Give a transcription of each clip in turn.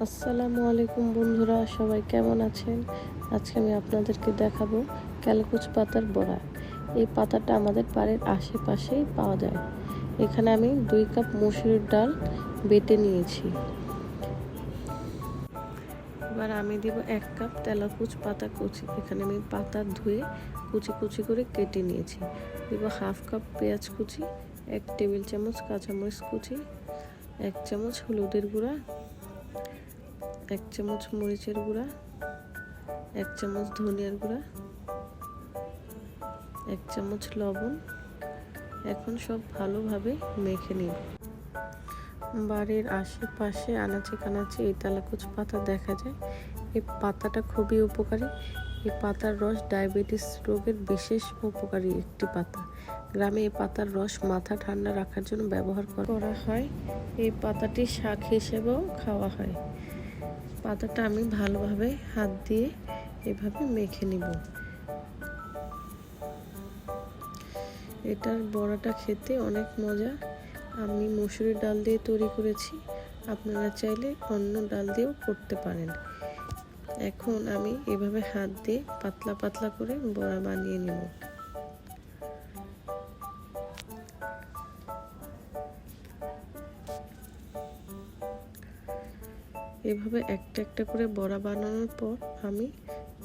আসসালামু আলাইকুম বন্ধুরা, সবাই কেমন আছেন? আজকে আমি আপনাদেরকে দেখাবো ক্যালকুচ পাতার বড়া। এই পাতাটা আমাদের বাড়ির আশেপাশেই পাওয়া যায়। এখানে আমি 2 কাপ মসুরির ডাল বেটে নিয়েছি। এবার আমি দিব 1 কাপ তেলাকুচ পাতা কুচি। এখানে আমি পাতা ধুয়ে কুচি কুচি করে কেটে নিয়েছি। দিব 1/2 কাপ পেঁয়াজ কুচি, 1 টেবিল চামচ কাঁচামরিচ কুচি, 1 চামচ হলুদের গুঁড়া, 1 চামচ মরিচের গুঁড়া, 1 চামচ ধনিয়ার গুঁড়া, 1 চামচ লবণ। এখন সব ভালোভাবে মেখে নিব। বাড়ির আশেপাশে আনাচে কানাচে এই তেলাকুচ পাতা দেখা যায়। এই পাতাটা খুবই উপকারী। এই পাতার রস ডায়াবেটিস রোগের বিশেষ উপকারী একটি পাতা। গ্রামে এই পাতার রস মাথা ঠান্ডা রাখার জন্য ব্যবহার করা হয়। এই পাতাটি শাক হিসেবেও খাওয়া হয়। পাতাটা আমি ভালোভাবে হাত দিয়ে এভাবে মেখে নিব। এটার বড়াটা খেতে অনেক মজা। আমি মসুরির ডাল দিয়ে তৈরি করেছি, আপনারা চাইলে অন্য ডাল দিয়েও করতে পারেন। এখন আমি এভাবে হাত দিয়ে পাতলা পাতলা করে বড়া বানিয়ে নেব। এভাবে একটা একটা করে বড়া বানানোর পর আমি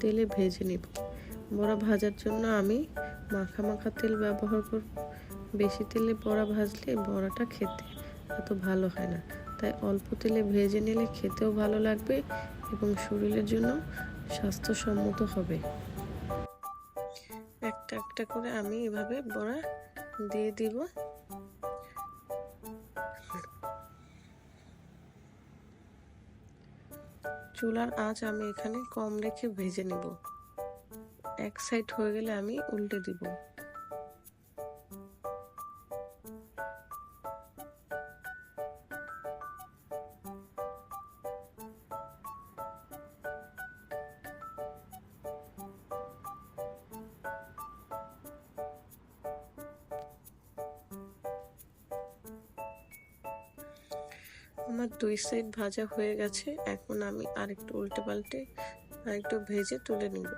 তেলে ভেজে নেব। বড়া ভাজার জন্য আমি মাখা মাখা তেল ব্যবহার করব। বেশি তেলে বড়া ভাজলে বড়াটা খেতে এত ভালো হয় না, তাই অল্প তেলে ভেজে নিলে খেতেও ভালো লাগবে এবং শরীরের জন্য স্বাস্থ্যসম্মত হবে। একটা একটা করে আমি এভাবে বড়া দিয়ে দিব। চুলার আঁচ আমি এখানে কম রেখে ভেজে নেব। এক সাইড হয়ে গেলে আমি উল্টে দিব। আমার 2 সাইড ভাজা হয়ে গেছে। এখন আমি আরেকটু উল্টে পাল্টে আরেকটু ভেজে তুলে নিব।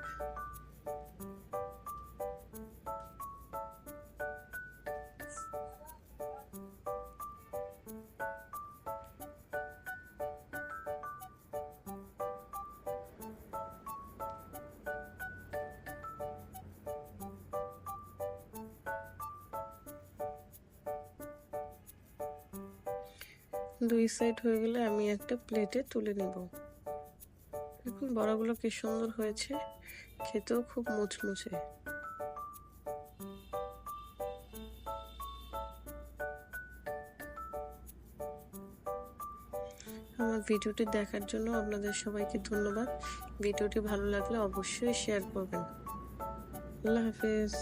দুই সাইড হয়ে গেলে আমি একটা প্লেটে তুলে নিব। দেখুন বড়াগুলো কি সুন্দর হয়েছে, খেতেও খুব মুচমুচে। আমার ভিডিওটি দেখার জন্য আপনাদের সবাইকে ধন্যবাদ। ভিডিওটি ভালো লাগলে অবশ্যই শেয়ার করবেন। আল্লাহ হাফেজ।